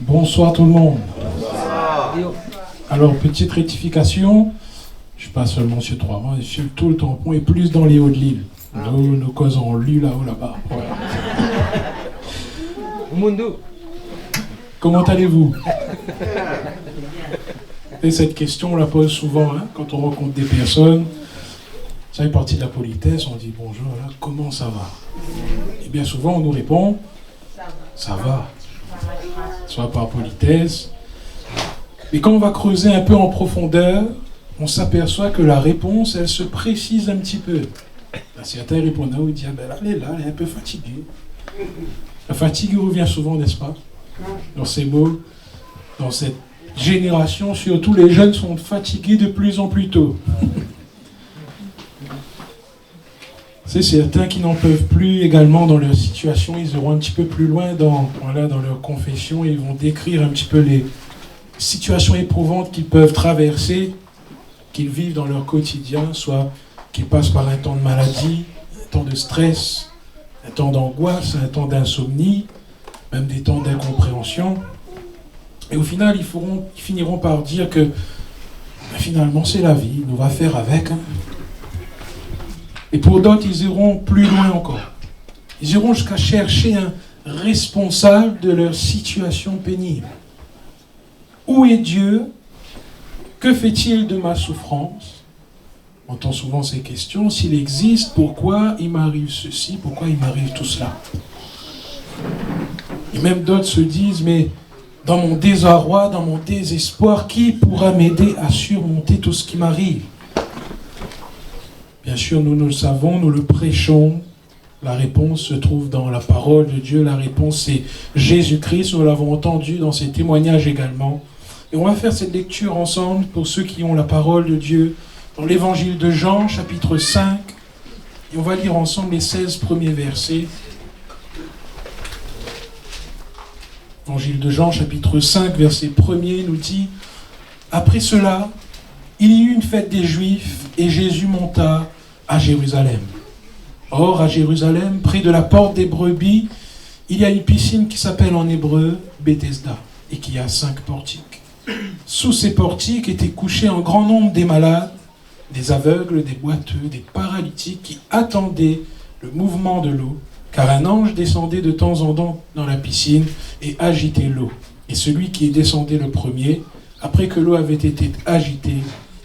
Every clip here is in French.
Bonsoir tout le monde. Alors, petite rectification, je ne suis pas seulement sur 3 mois, je suis tout le tampon et plus dans les hauts de l'île. Nos causes ont lu là-haut, là-bas. Voilà. Mundo. Comment allez-vous? Et cette question, on la pose souvent quand on rencontre des personnes. Ça fait partie de la politesse, on dit bonjour, là, comment ça va? Et bien souvent, on nous répond ça va. Soit par politesse. Et quand on va creuser un peu en profondeur, on s'aperçoit que la réponse, elle se précise un petit peu. Certains répondent, ils disent, ben là, elle est un peu fatiguée. La fatigue revient souvent, n'est-ce pas? Dans ces mots, dans cette génération, surtout les jeunes sont fatigués de plus en plus tôt. C'est certains qui n'en peuvent plus également dans leur situation, ils iront un petit peu plus loin dans leur confession et ils vont décrire un petit peu les situations éprouvantes qu'ils peuvent traverser, qu'ils vivent dans leur quotidien, soit qu'ils passent par un temps de maladie, un temps de stress, un temps d'angoisse, un temps d'insomnie, même des temps d'incompréhension. Et au final, ils finiront par dire que finalement c'est la vie, on va faire avec. Et pour d'autres, ils iront plus loin encore. Ils iront jusqu'à chercher un responsable de leur situation pénible. Où est Dieu? Que fait-il de ma souffrance? On entend souvent ces questions. S'il existe, pourquoi il m'arrive ceci? Pourquoi il m'arrive tout cela? Et même d'autres se disent, mais dans mon désarroi, dans mon désespoir, qui pourra m'aider à surmonter tout ce qui m'arrive? Bien sûr, nous le savons, nous le prêchons. La réponse se trouve dans la parole de Dieu. La réponse, c'est Jésus-Christ. Nous l'avons entendu dans ses témoignages également. Et on va faire cette lecture ensemble pour ceux qui ont la parole de Dieu dans l'évangile de Jean, chapitre 5. Et on va lire ensemble les 16 premiers versets. Évangile de Jean, chapitre 5, verset 1er, nous dit « Après cela, il y eut une fête des Juifs et Jésus monta à Jérusalem. Or, à Jérusalem, près de la porte des brebis, il y a une piscine qui s'appelle en hébreu Bethesda et qui a 5 portiques. Sous ces portiques étaient couchés un grand nombre des malades, des aveugles, des boiteux, des paralytiques qui attendaient le mouvement de l'eau, car un ange descendait de temps en temps dans la piscine et agitait l'eau. Et celui qui descendait le premier, après que l'eau avait été agitée,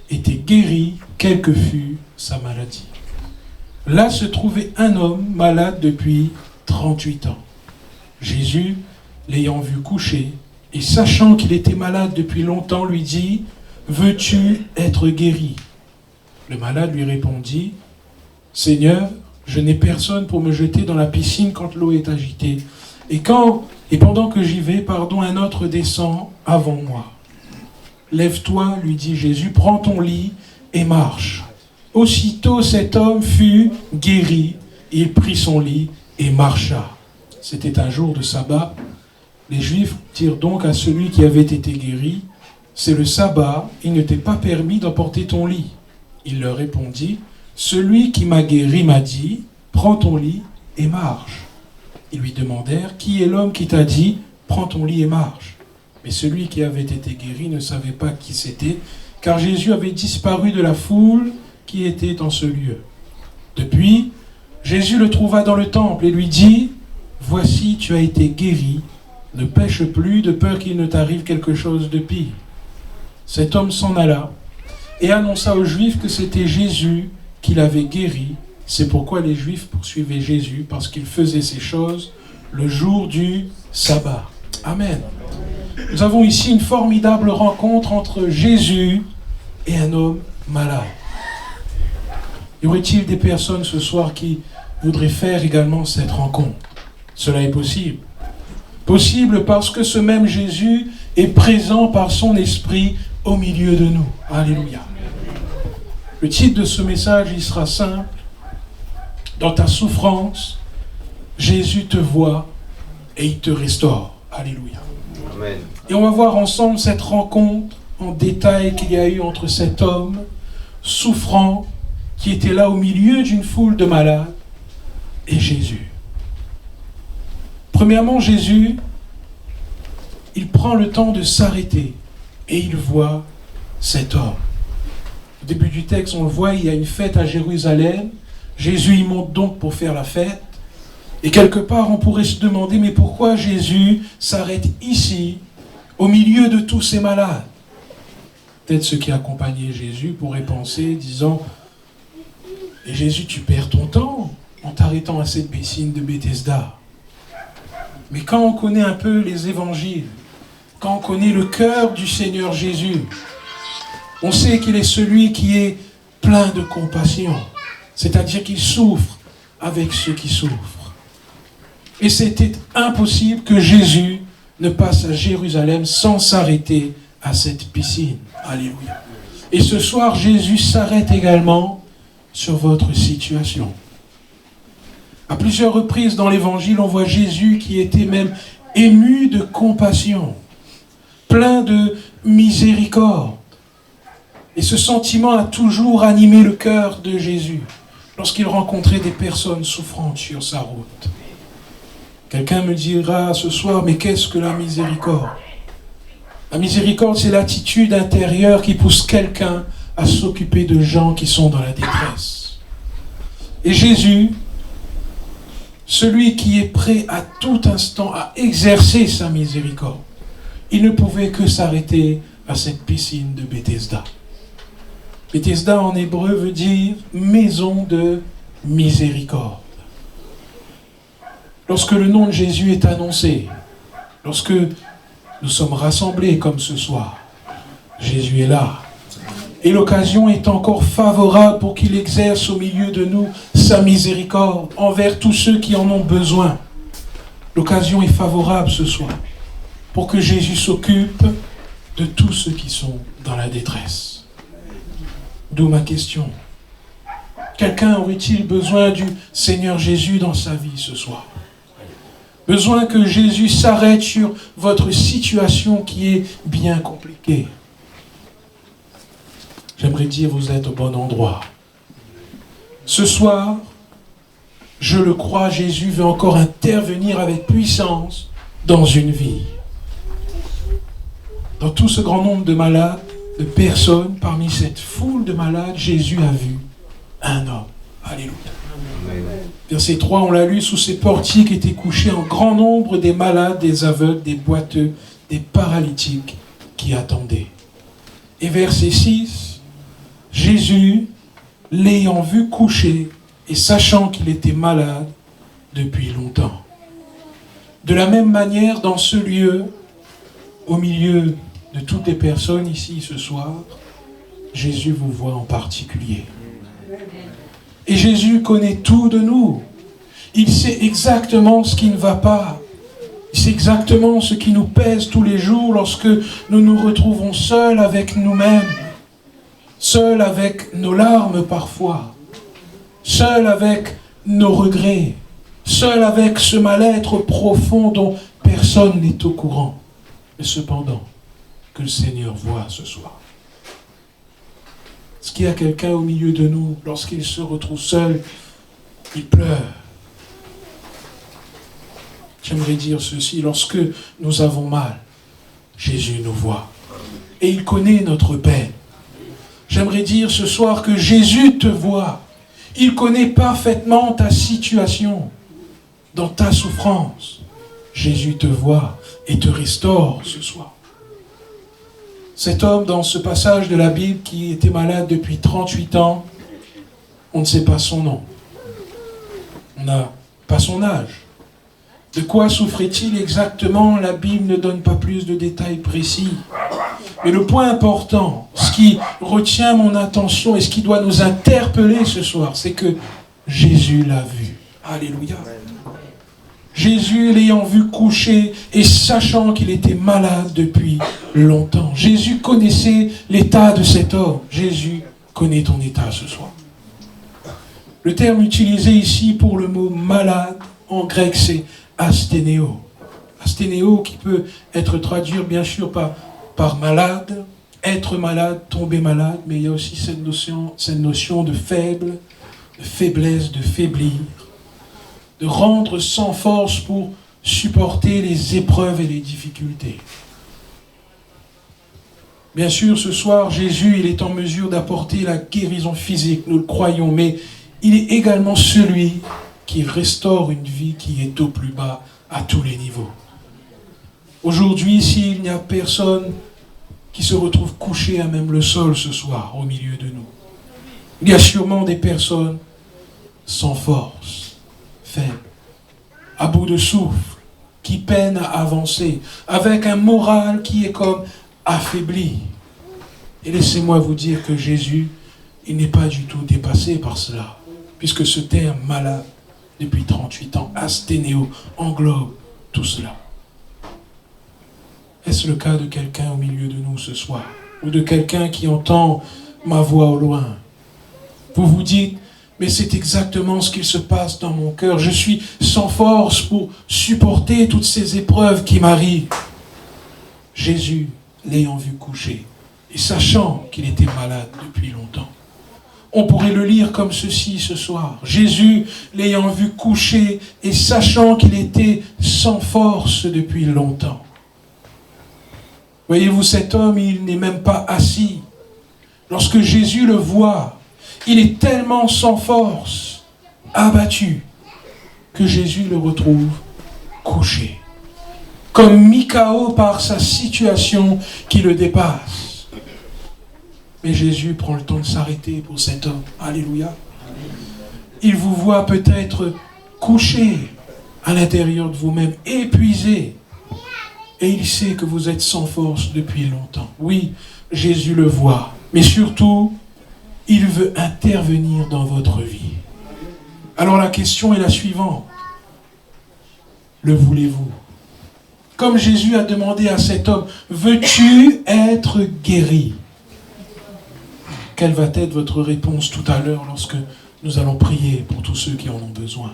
était guéri, quelle que fût sa maladie. Là se trouvait un homme malade depuis 38 ans. Jésus, l'ayant vu couché, et sachant qu'il était malade depuis longtemps, lui dit, « Veux-tu être guéri ?» Le malade lui répondit, « Seigneur, je n'ai personne pour me jeter dans la piscine quand l'eau est agitée. Et pendant que j'y vais, un autre descend avant moi. » « Lève-toi, lui dit Jésus, prends ton lit et marche. » Aussitôt cet homme fut guéri, il prit son lit et marcha. C'était un jour de sabbat. Les Juifs dirent donc à celui qui avait été guéri, « C'est le sabbat, il ne t'est pas permis d'emporter ton lit. » Il leur répondit, « Celui qui m'a guéri m'a dit, prends ton lit et marche. » Ils lui demandèrent, « Qui est l'homme qui t'a dit, prends ton lit et marche ?» Mais celui qui avait été guéri ne savait pas qui c'était, car Jésus avait disparu de la foule qui était dans ce lieu. Depuis, Jésus le trouva dans le temple et lui dit, « Voici, tu as été guéri, ne pêche plus de peur qu'il ne t'arrive quelque chose de pire. » Cet homme s'en alla et annonça aux Juifs que c'était Jésus qui l'avait guéri. C'est pourquoi les Juifs poursuivaient Jésus, parce qu'il faisait ces choses le jour du sabbat. Amen. Nous avons ici une formidable rencontre entre Jésus et un homme malade. Y aurait-il des personnes ce soir qui voudraient faire également cette rencontre? Cela est possible. Possible parce que ce même Jésus est présent par son esprit au milieu de nous. Alléluia. Le titre de ce message, il sera simple. Dans ta souffrance, Jésus te voit et il te restaure. Alléluia. Amen. Et on va voir ensemble cette rencontre en détail qu'il y a eu entre cet homme souffrant qui était là au milieu d'une foule de malades et Jésus. Premièrement, Jésus, il prend prend le temps de s'arrêter et il voit cet homme. Au début du texte, on le voit, il y a une fête à Jérusalem. Jésus y monte donc pour faire la fête. Et quelque part, on pourrait se demander, mais pourquoi Jésus s'arrête ici, au milieu de tous ces malades? Peut-être ceux qui accompagnaient Jésus pourraient penser, disant, et Jésus, tu perds ton temps en t'arrêtant à cette piscine de Bethesda. Mais quand on connaît un peu les évangiles, quand on connaît le cœur du Seigneur Jésus, on sait qu'il est celui qui est plein de compassion. C'est-à-dire qu'il souffre avec ceux qui souffrent. Et c'était impossible que Jésus ne passe à Jérusalem sans s'arrêter à cette piscine. Alléluia. Et ce soir, Jésus s'arrête également sur votre situation. À plusieurs reprises dans l'Évangile, on voit Jésus qui était même ému de compassion, plein de miséricorde. Et ce sentiment a toujours animé le cœur de Jésus lorsqu'il rencontrait des personnes souffrantes sur sa route. Quelqu'un me dira ce soir, mais qu'est-ce que la miséricorde? La miséricorde, c'est l'attitude intérieure qui pousse quelqu'un à s'occuper de gens qui sont dans la détresse. Et Jésus, celui qui est prêt à tout instant à exercer sa miséricorde, il ne pouvait que s'arrêter à cette piscine de Bethesda. Bethesda en hébreu veut dire maison de miséricorde. Lorsque le nom de Jésus est annoncé, lorsque nous sommes rassemblés comme ce soir, Jésus est là. Et l'occasion est encore favorable pour qu'il exerce au milieu de nous sa miséricorde envers tous ceux qui en ont besoin. L'occasion est favorable ce soir pour que Jésus s'occupe de tous ceux qui sont dans la détresse. D'où ma question. Quelqu'un aurait-il besoin du Seigneur Jésus dans sa vie ce soir? Besoin que Jésus s'arrête sur votre situation qui est bien compliquée. J'aimerais dire, vous êtes au bon endroit. Ce soir, je le crois, Jésus veut encore intervenir avec puissance dans une vie. Dans tout ce grand nombre de malades, de personnes, parmi cette foule de malades, Jésus a vu un homme. Alléluia. Verset 3, on l'a lu, sous ces portiques étaient couchés en grand nombre des malades, des aveugles, des boiteux, des paralytiques qui attendaient. Et verset 6, Jésus, l'ayant vu couché et sachant qu'il était malade depuis longtemps. De la même manière, dans ce lieu, au milieu de toutes les personnes ici ce soir, Jésus vous voit en particulier. Et Jésus connaît tout de nous. Il sait exactement ce qui ne va pas. Il sait exactement ce qui nous pèse tous les jours lorsque nous nous retrouvons seuls avec nous-mêmes, seuls avec nos larmes parfois, seuls avec nos regrets, seuls avec ce mal-être profond dont personne n'est au courant. Mais cependant, que le Seigneur voit ce soir. Est-ce qu'il y a quelqu'un au milieu de nous, lorsqu'il se retrouve seul, il pleure? J'aimerais dire ceci, lorsque nous avons mal, Jésus nous voit. Et il connaît notre peine. J'aimerais dire ce soir que Jésus te voit. Il connaît parfaitement ta situation, dans ta souffrance. Jésus te voit et te restaure ce soir. Cet homme, dans ce passage de la Bible, qui était malade depuis 38 ans, on ne sait pas son nom. On n'a pas son âge. De quoi souffrait-il exactement? La Bible ne donne pas plus de détails précis. Mais le point important, ce qui retient mon attention et ce qui doit nous interpeller ce soir, c'est que Jésus l'a vu. Alléluia. Jésus l'ayant vu couché et sachant qu'il était malade depuis longtemps. Jésus connaissait l'état de cet homme. Jésus connaît ton état ce soir. Le terme utilisé ici pour le mot malade, en grec, c'est asthénéo. Asthénéo qui peut être traduit bien sûr par malade, être malade, tomber malade, mais il y a aussi cette notion de faible, de faiblesse, de faiblir, de rendre sans force pour supporter les épreuves et les difficultés. Bien sûr, ce soir, Jésus, il est en mesure d'apporter la guérison physique, nous le croyons, mais il est également celui qui restaure une vie qui est au plus bas à tous les niveaux. Aujourd'hui, s'il n'y a personne qui se retrouve couché à même le sol ce soir au milieu de nous, il y a sûrement des personnes sans force, faibles, à bout de souffle, qui peinent à avancer, avec un moral qui est comme affaibli. Et laissez-moi vous dire que Jésus, il n'est pas du tout dépassé par cela, puisque ce terme malade, depuis 38 ans, asthénéo, englobe tout cela. Est-ce le cas de quelqu'un au milieu de nous ce soir, ou de quelqu'un qui entend ma voix au loin? Vous vous dites, mais c'est exactement ce qu'il se passe dans mon cœur. Je suis sans force pour supporter toutes ces épreuves qui m'arrivent. Jésus, l'ayant vu coucher, et sachant qu'il était malade depuis longtemps. On pourrait le lire comme ceci ce soir. Jésus, l'ayant vu coucher, et sachant qu'il était sans force depuis longtemps. Voyez-vous, cet homme, il n'est même pas assis. Lorsque Jésus le voit, il est tellement sans force, abattu, que Jésus le retrouve couché, comme mis KO par sa situation qui le dépasse. Mais Jésus prend le temps de s'arrêter pour cet homme. Alléluia. Il vous voit peut-être couché à l'intérieur de vous-même, épuisé. Et il sait que vous êtes sans force depuis longtemps. Oui, Jésus le voit. Mais surtout, il veut intervenir dans votre vie. Alors la question est la suivante. Le voulez-vous? Comme Jésus a demandé à cet homme, veux-tu être guéri? Quelle va être votre réponse tout à l'heure lorsque nous allons prier pour tous ceux qui en ont besoin?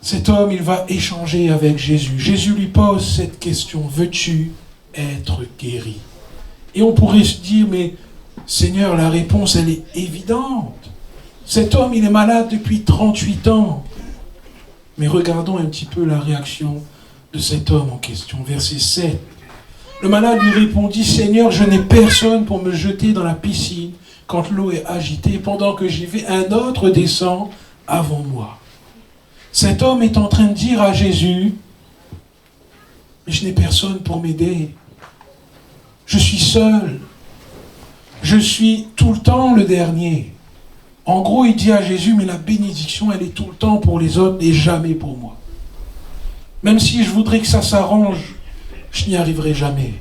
Cet homme, il va échanger avec Jésus. Jésus lui pose cette question, veux-tu être guéri? Et on pourrait se dire, mais Seigneur, la réponse, elle est évidente. Cet homme, il est malade depuis 38 ans. Mais regardons un petit peu la réaction de cet homme en question. Verset 7. Le malade lui répondit, Seigneur, je n'ai personne pour me jeter dans la piscine quand l'eau est agitée. Pendant que j'y vais, un autre descend avant moi. Cet homme est en train de dire à Jésus, mais je n'ai personne pour m'aider. Je suis seul. Je suis tout le temps le dernier. En gros, il dit à Jésus, mais la bénédiction, elle est tout le temps pour les autres et jamais pour moi. Même si je voudrais que ça s'arrange, je n'y arriverai jamais.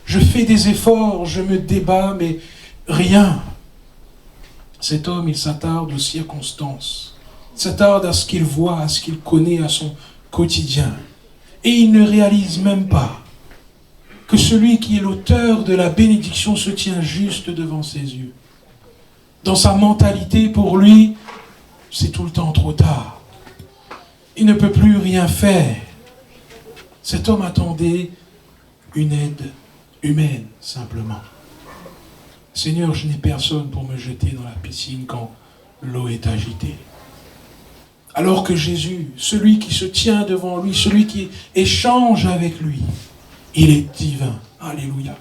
Je fais des efforts, je me débat, mais rien. Cet homme, il s'attarde aux circonstances. Il s'attarde à ce qu'il voit, à ce qu'il connaît, à son quotidien. Et il ne réalise même pas que celui qui est l'auteur de la bénédiction se tient juste devant ses yeux. Dans sa mentalité, pour lui, c'est tout le temps trop tard. Il ne peut plus rien faire. Cet homme attendait une aide humaine, simplement. Seigneur, je n'ai personne pour me jeter dans la piscine quand l'eau est agitée. Alors que Jésus, celui qui se tient devant lui, celui qui échange avec lui, il est divin. Alléluia.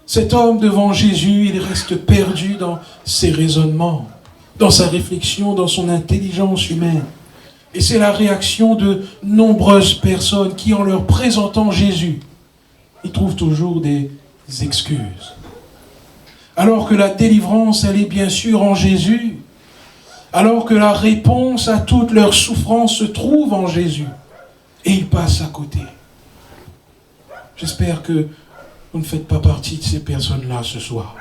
Cet homme devant Jésus, il reste perdu dans ses raisonnements, dans sa réflexion, dans son intelligence humaine. Et c'est la réaction de nombreuses personnes qui, en leur présentant Jésus, ils trouvent toujours des excuses. Alors que la délivrance, elle est bien sûr en Jésus. Alors que la réponse à toutes leurs souffrances se trouve en Jésus. Et ils passent à côté. J'espère que vous ne faites pas partie de ces personnes-là ce soir.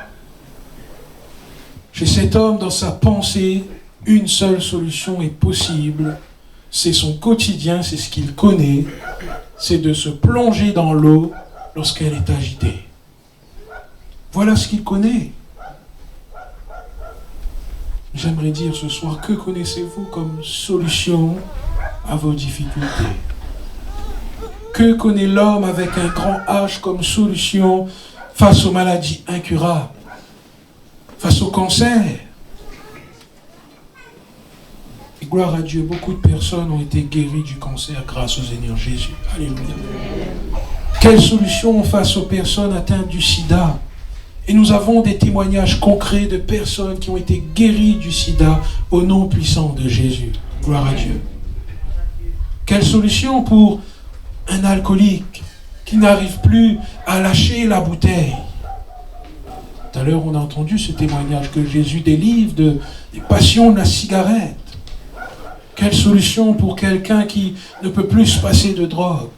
Chez cet homme, dans sa pensée, une seule solution est possible. C'est son quotidien, c'est ce qu'il connaît. C'est de se plonger dans l'eau lorsqu'elle est agitée. Voilà ce qu'il connaît. J'aimerais dire ce soir, que connaissez-vous comme solution à vos difficultés? Que connaît l'homme avec un grand H comme solution face aux maladies incurables, face au cancer? Et Gloire à Dieu, beaucoup de personnes ont été guéries du cancer grâce au Seigneur Jésus. Alléluia. Quelle solution face aux personnes atteintes du sida? Et nous avons des témoignages concrets de personnes qui ont été guéries du sida au nom puissant de Jésus. Gloire à Dieu. Quelle solution pour un alcoolique qui n'arrive plus à lâcher la bouteille? Tout à l'heure, on a entendu ce témoignage que Jésus délivre des passions de la cigarette. Quelle solution pour quelqu'un qui ne peut plus se passer de drogue?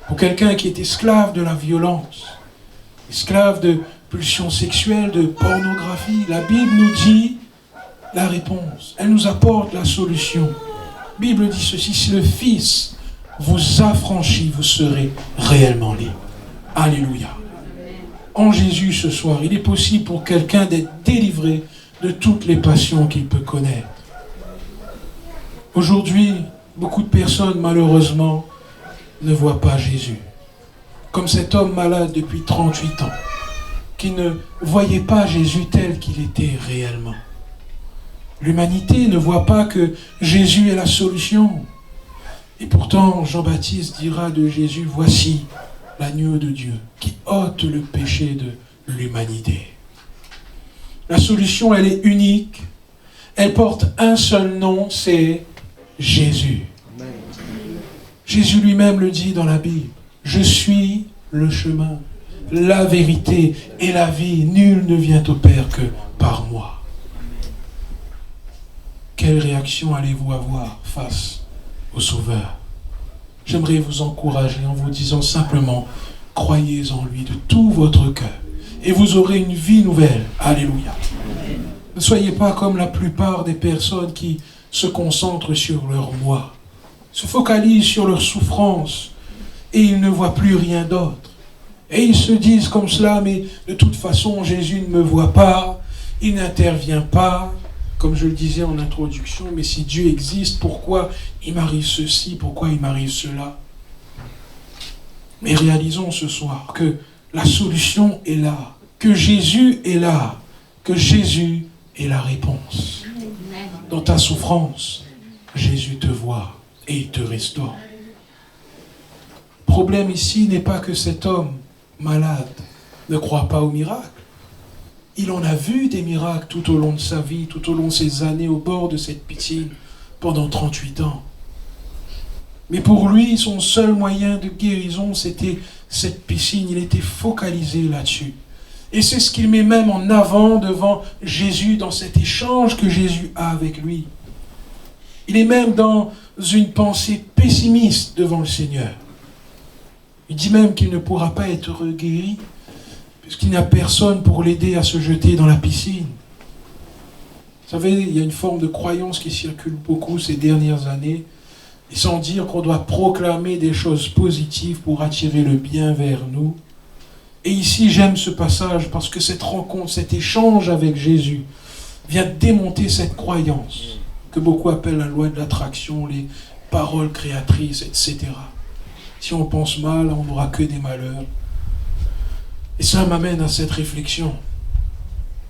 Pour quelqu'un qui est esclave de la violence, esclave de pulsions sexuelles, de pornographie? La Bible nous dit la réponse. Elle nous apporte la solution. La Bible dit ceci: si le Fils vous affranchit, vous serez réellement libre. Alléluia. En Jésus ce soir, il est possible pour quelqu'un d'être délivré de toutes les passions qu'il peut connaître. Aujourd'hui, beaucoup de personnes, malheureusement, ne voient pas Jésus. Comme cet homme malade depuis 38 ans, qui ne voyait pas Jésus tel qu'il était réellement. L'humanité ne voit pas que Jésus est la solution. Et pourtant, Jean-Baptiste dira de Jésus: voici l'agneau de Dieu qui ôte le péché de l'humanité. La solution, elle est unique. Elle porte un seul nom, c'est Jésus. Jésus lui-même le dit dans la Bible: je suis le chemin, la vérité et la vie. Nul ne vient au Père que par moi. Quelle réaction allez-vous avoir face au Sauveur? J'aimerais vous encourager en vous disant simplement: croyez en lui de tout votre cœur et vous aurez une vie nouvelle. Alléluia. Ne soyez pas comme la plupart des personnes qui se concentrent sur leur moi, se focalisent sur leur souffrance et ils ne voient plus rien d'autre. Et ils se disent comme cela: mais de toute façon Jésus ne me voit pas, il n'intervient pas. Comme je le disais en introduction, mais si Dieu existe, pourquoi il m'arrive ceci, pourquoi il m'arrive cela? Mais réalisons ce soir que la solution est là, que Jésus est là, que Jésus est la réponse. Dans ta souffrance, Jésus te voit et il te restaure. Le problème ici n'est pas que cet homme malade ne croit pas au miracle. Il en a vu des miracles tout au long de sa vie, tout au long de ses années au bord de cette piscine, pendant 38 ans. Mais pour lui, son seul moyen de guérison, c'était cette piscine. Il était focalisé là-dessus. Et c'est ce qu'il met même en avant devant Jésus dans cet échange que Jésus a avec lui. Il est même dans une pensée pessimiste devant le Seigneur. Il dit même qu'il ne pourra pas être guéri, puisqu'il n'y a personne pour l'aider à se jeter dans la piscine. Vous savez, il y a une forme de croyance qui circule beaucoup ces dernières années, et sans dire qu'on doit proclamer des choses positives pour attirer le bien vers nous. Et ici, j'aime ce passage parce que cette rencontre, cet échange avec Jésus vient démonter cette croyance que beaucoup appellent la loi de l'attraction, les paroles créatrices, etc. Si on pense mal, on n'aura que des malheurs. Et ça m'amène à cette réflexion.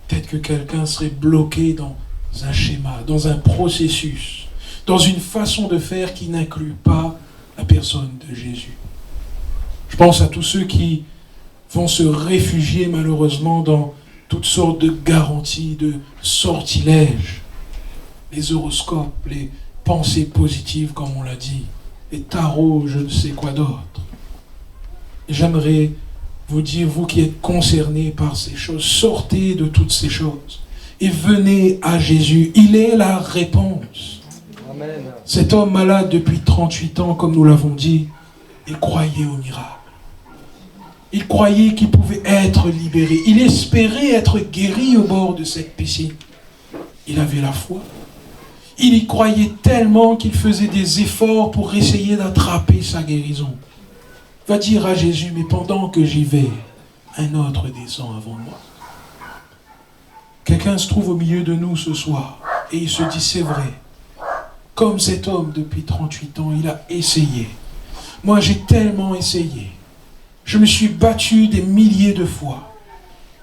Peut-être que quelqu'un serait bloqué dans un schéma, dans un processus, dans une façon de faire qui n'inclut pas la personne de Jésus. Je pense à tous ceux qui vont se réfugier malheureusement dans toutes sortes de garanties, de sortilèges, les horoscopes, les pensées positives comme on l'a dit, les tarots, je ne sais quoi d'autre. J'aimerais vous dire, vous qui êtes concernés par ces choses, sortez de toutes ces choses et venez à Jésus. Il est la réponse. Amen. Cet homme malade depuis 38 ans, comme nous l'avons dit, il croyait au miracle. Il croyait qu'il pouvait être libéré. Il espérait être guéri au bord de cette piscine. Il avait la foi. Il y croyait tellement qu'il faisait des efforts pour essayer d'attraper sa guérison. Va dire à Jésus: mais pendant que j'y vais, un autre descend avant moi. Quelqu'un se trouve au milieu de nous ce soir et il se dit: c'est vrai, comme cet homme depuis 38 ans, il a essayé. Moi j'ai tellement essayé. Je me suis battu des milliers de fois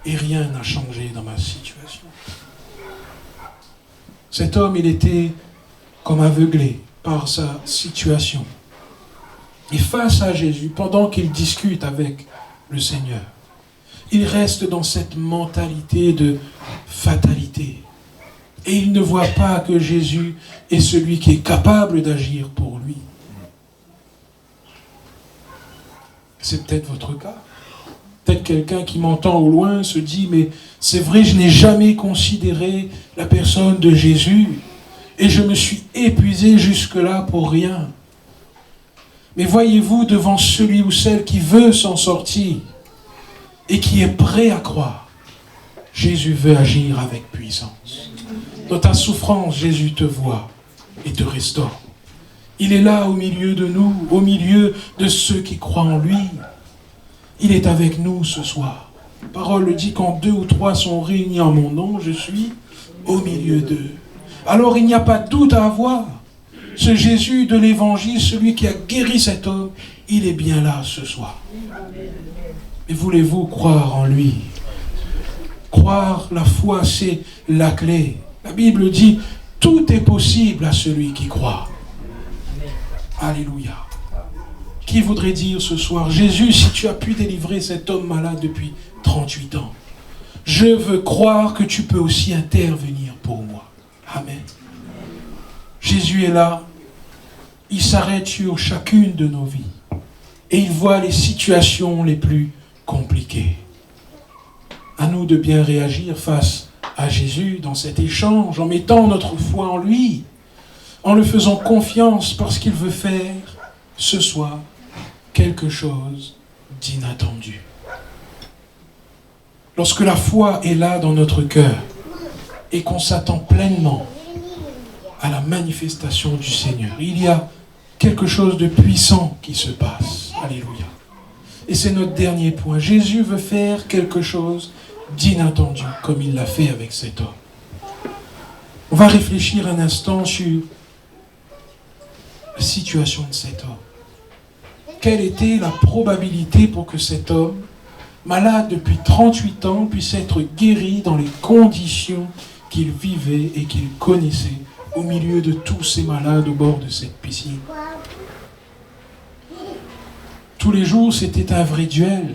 et rien n'a changé dans ma situation. Cet homme, il était comme aveuglé par sa situation. Et face à Jésus, pendant qu'il discute avec le Seigneur, il reste dans cette mentalité de fatalité. Et il ne voit pas que Jésus est celui qui est capable d'agir pour lui. C'est peut-être votre cas. Peut-être quelqu'un qui m'entend au loin se dit, mais c'est vrai, je n'ai jamais considéré la personne de Jésus et je me suis épuisé jusque-là pour rien. Mais voyez-vous, devant celui ou celle qui veut s'en sortir et qui est prêt à croire, Jésus veut agir avec puissance. Dans ta souffrance, Jésus te voit et te restaure. Il est là au milieu de nous, au milieu de ceux qui croient en lui. Il est avec nous ce soir. La parole le dit, quand 2 ou 3 sont réunis en mon nom, je suis au milieu d'eux. Alors il n'y a pas de doute à avoir. Ce Jésus de l'évangile, celui qui a guéri cet homme, il est bien là ce soir. Et voulez-vous croire en lui? Croire, la foi, c'est la clé. La Bible dit, tout est possible à celui qui croit. Alléluia. Qui voudrait dire ce soir, Jésus, si tu as pu délivrer cet homme malade depuis 38 ans, je veux croire que tu peux aussi intervenir pour moi. Amen. Jésus est là, il s'arrête sur chacune de nos vies et il voit les situations les plus compliquées. À nous de bien réagir face à Jésus dans cet échange, en mettant notre foi en lui, en le faisant confiance parce qu'il veut faire ce soir quelque chose d'inattendu. Lorsque la foi est là dans notre cœur et qu'on s'attend pleinement à la manifestation du Seigneur, il y a quelque chose de puissant qui se passe. Alléluia. Et c'est notre dernier point. Jésus veut faire quelque chose d'inattendu, comme il l'a fait avec cet homme. On va réfléchir un instant sur la situation de cet homme. Quelle était la probabilité pour que cet homme, malade depuis 38 ans, puisse être guéri dans les conditions qu'il vivait et qu'il connaissait au milieu de tous ces malades au bord de cette piscine? Tous les jours, c'était un vrai duel.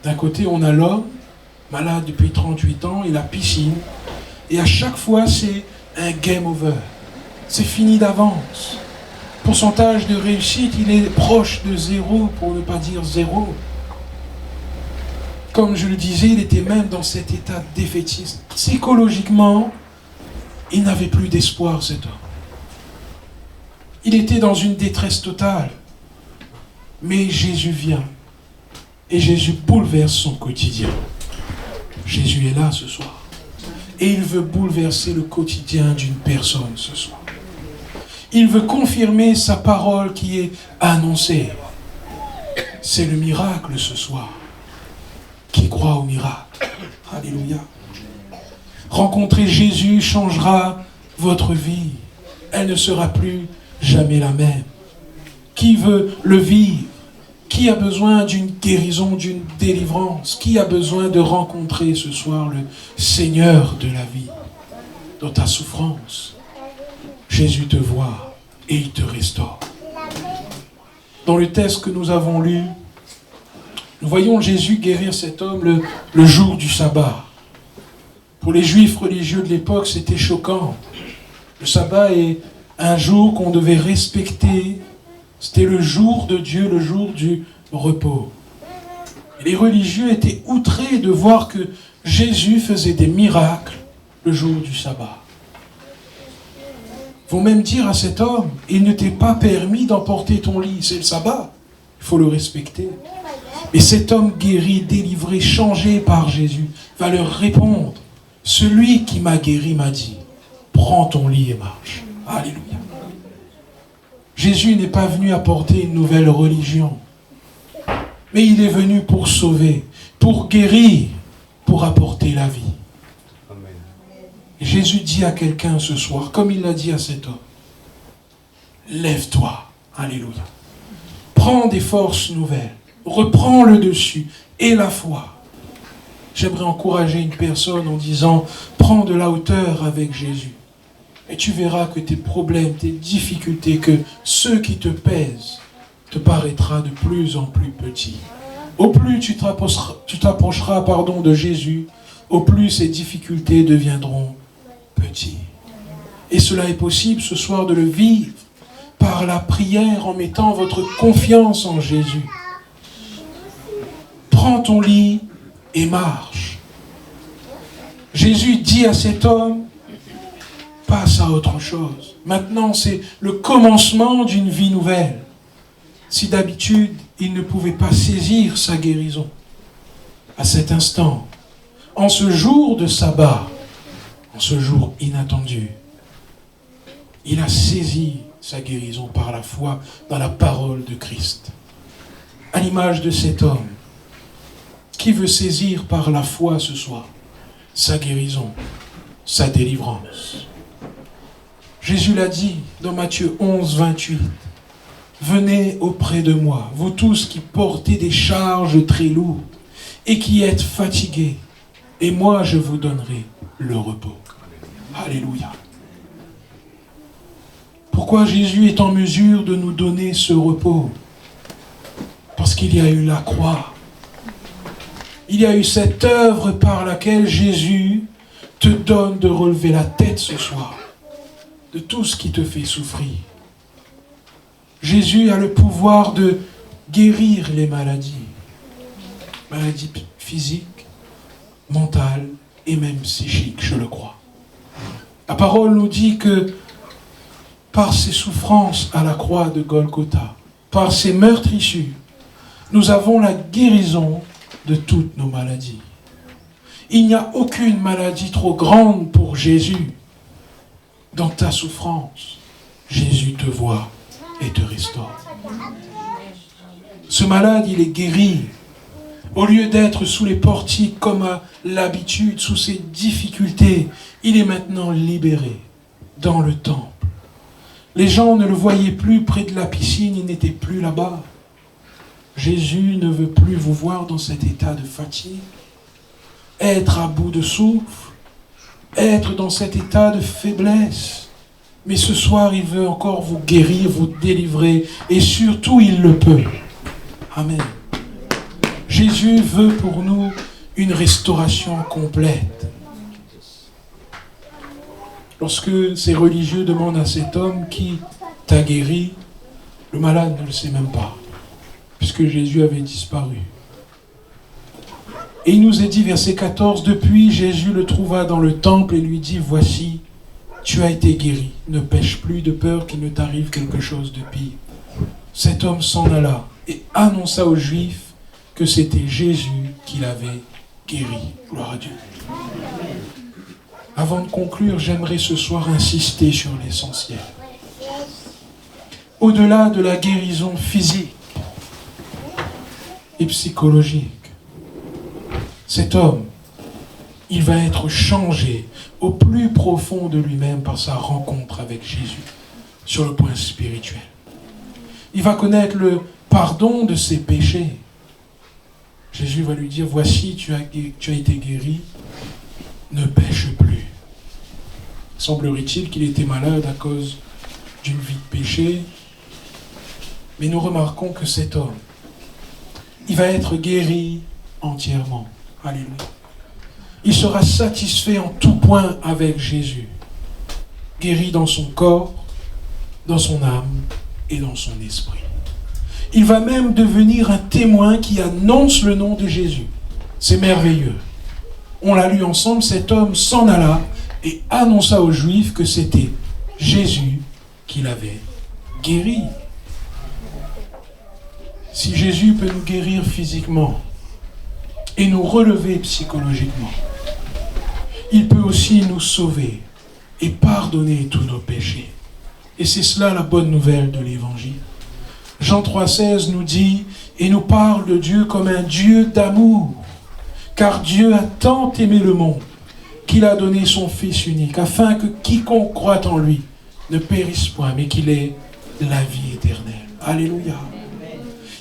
D'un côté, on a l'homme, malade depuis 38 ans, et la piscine. Et à chaque fois, c'est un game over. C'est fini d'avance. Pourcentage de réussite, il est proche de 0, pour ne pas dire 0. Comme je le disais, il était même dans cet état défaitiste. Psychologiquement, il n'avait plus d'espoir, cet homme. Il était dans une détresse totale. Mais Jésus vient. Et Jésus bouleverse son quotidien. Jésus est là ce soir. Et il veut bouleverser le quotidien d'une personne ce soir. Il veut confirmer sa parole qui est annoncée. C'est le miracle ce soir. Qui croit au miracle? Alléluia. Rencontrer Jésus changera votre vie. Elle ne sera plus jamais la même. Qui veut le vivre? Qui a besoin d'une guérison, d'une délivrance? Qui a besoin de rencontrer ce soir le Seigneur de la vie? Dans ta souffrance, Jésus te voit et il te restaure. Dans le texte que nous avons lu, nous voyons Jésus guérir cet homme le jour du sabbat. Pour les juifs religieux de l'époque, c'était choquant. Le sabbat est un jour qu'on devait respecter. C'était le jour de Dieu, le jour du repos. Et les religieux étaient outrés de voir que Jésus faisait des miracles le jour du sabbat. Ils vont même dire à cet homme, il ne t'est pas permis d'emporter ton lit, c'est le sabbat, il faut le respecter. Et cet homme guéri, délivré, changé par Jésus, va leur répondre, celui qui m'a guéri m'a dit, prends ton lit et marche. Alléluia. Jésus n'est pas venu apporter une nouvelle religion, mais il est venu pour sauver, pour guérir, pour apporter la vie. Amen. Jésus dit à quelqu'un ce soir, comme il l'a dit à cet homme, lève-toi, alléluia, prends des forces nouvelles, reprends le dessus et la foi. J'aimerais encourager une personne en disant, prends de la hauteur avec Jésus. Et tu verras que tes problèmes, tes difficultés, que ceux qui te pèsent, te paraîtra de plus en plus petit. Au plus tu t'approcheras de Jésus, au plus ces difficultés deviendront petites. Et cela est possible ce soir de le vivre par la prière en mettant votre confiance en Jésus. Prends ton lit et marche. Jésus dit à cet homme, passe à autre chose. Maintenant, c'est le commencement d'une vie nouvelle. Si d'habitude, il ne pouvait pas saisir sa guérison, à cet instant, en ce jour de sabbat, en ce jour inattendu, il a saisi sa guérison par la foi dans la parole de Christ. À l'image de cet homme, qui veut saisir par la foi ce soir sa guérison, sa délivrance. Jésus l'a dit dans Matthieu 11, 28. Venez auprès de moi, vous tous qui portez des charges très lourdes et qui êtes fatigués, et moi je vous donnerai le repos. Alléluia. Pourquoi Jésus est en mesure de nous donner ce repos? Parce qu'il y a eu la croix. Il y a eu cette œuvre par laquelle Jésus te donne de relever la tête ce soir de tout ce qui te fait souffrir. Jésus a le pouvoir de guérir les maladies. Maladies physiques, mentales et même psychiques, je le crois. La parole nous dit que par ses souffrances à la croix de Golgotha, par ses meurtrissures, nous avons la guérison de toutes nos maladies. Il n'y a aucune maladie trop grande pour Jésus. Dans ta souffrance, Jésus te voit et te restaure. Ce malade, il est guéri. Au lieu d'être sous les portiques comme à l'habitude, sous ses difficultés, il est maintenant libéré dans le temple. Les gens ne le voyaient plus près de la piscine, il n'était plus là-bas. Jésus ne veut plus vous voir dans cet état de fatigue, être à bout de souffle, être dans cet état de faiblesse. Mais ce soir, il veut encore vous guérir, vous délivrer, et surtout, il le peut. Amen. Jésus veut pour nous une restauration complète. Lorsque ces religieux demandent à cet homme qui t'a guéri, le malade ne le sait même pas, puisque Jésus avait disparu. Et il nous est dit, verset 14, depuis Jésus le trouva dans le temple et lui dit, voici, tu as été guéri, ne pêche plus de peur qu'il ne t'arrive quelque chose de pire. Cet homme s'en alla et annonça aux Juifs que c'était Jésus qui l'avait guéri. Gloire à Dieu. Avant de conclure, j'aimerais ce soir insister sur l'essentiel. Au-delà de la guérison physique et psychologique, cet homme, il va être changé au plus profond de lui-même par sa rencontre avec Jésus sur le point spirituel. Il va connaître le pardon de ses péchés. Jésus va lui dire, voici, tu as été guéri, ne pêche plus. Semblerait-il qu'il était malade à cause d'une vie de péché, mais nous remarquons que cet homme, il va être guéri entièrement. Alléluia. Il sera satisfait en tout point avec Jésus, guéri dans son corps, dans son âme et dans son esprit. Il va même devenir un témoin qui annonce le nom de Jésus. C'est merveilleux. On l'a lu ensemble, cet homme s'en alla et annonça aux Juifs que c'était Jésus qui l'avait guéri. Si Jésus peut nous guérir physiquement et nous relever psychologiquement, il peut aussi nous sauver et pardonner tous nos péchés. Et c'est cela la bonne nouvelle de l'Évangile. Jean 3,16 nous dit et nous parle de Dieu comme un Dieu d'amour. Car Dieu a tant aimé le monde qu'il a donné son Fils unique, afin que quiconque croit en lui ne périsse point, mais qu'il ait la vie éternelle. Alléluia.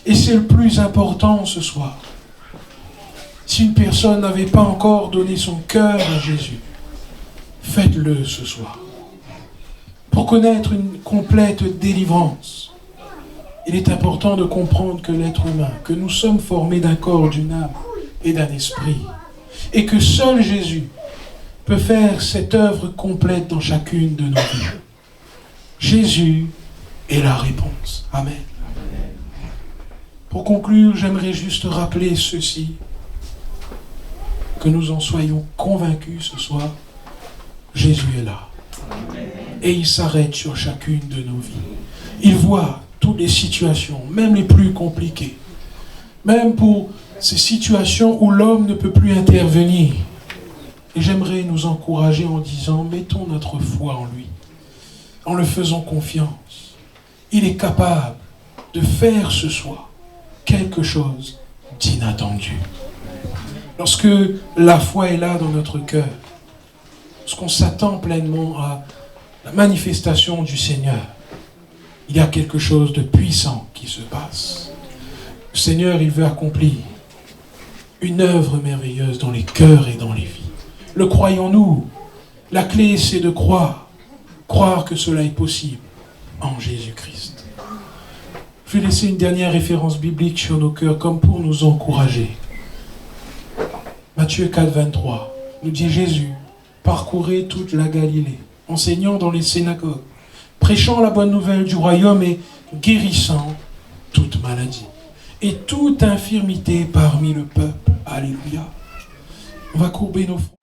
Et c'est le plus important ce soir. Si une personne n'avait pas encore donné son cœur à Jésus, faites-le ce soir. pour connaître une complète délivrance. Il est important de comprendre que l'être humain, que nous sommes formés d'un corps, d'une âme et d'un esprit, et que seul Jésus peut faire cette œuvre complète dans chacune de nos vies. Jésus est la réponse. Amen. Pour conclure, j'aimerais juste rappeler ceci, que nous en soyons convaincus ce soir. Jésus est là. Et il s'arrête sur chacune de nos vies. Il voit toutes les situations, même les plus compliquées. Même pour ces situations où l'homme ne peut plus intervenir. Et j'aimerais nous encourager en disant, mettons notre foi en lui, en le faisant confiance. Il est capable de faire ce soir quelque chose d'inattendu. Lorsque la foi est là dans notre cœur, lorsqu'on s'attend pleinement à la manifestation du Seigneur, il y a quelque chose de puissant qui se passe. Le Seigneur, il veut accomplir une œuvre merveilleuse dans les cœurs et dans les vies. Le croyons-nous? La clé, c'est de croire que cela est possible en Jésus-Christ. Je vais laisser une dernière référence biblique sur nos cœurs comme pour nous encourager. Matthieu 4, 23 nous dit Jésus parcourait toute la Galilée, enseignant dans les synagogues, prêchant la bonne nouvelle du royaume et guérissant toute maladie et toute infirmité parmi le peuple. Alléluia. On va courber nos fronts.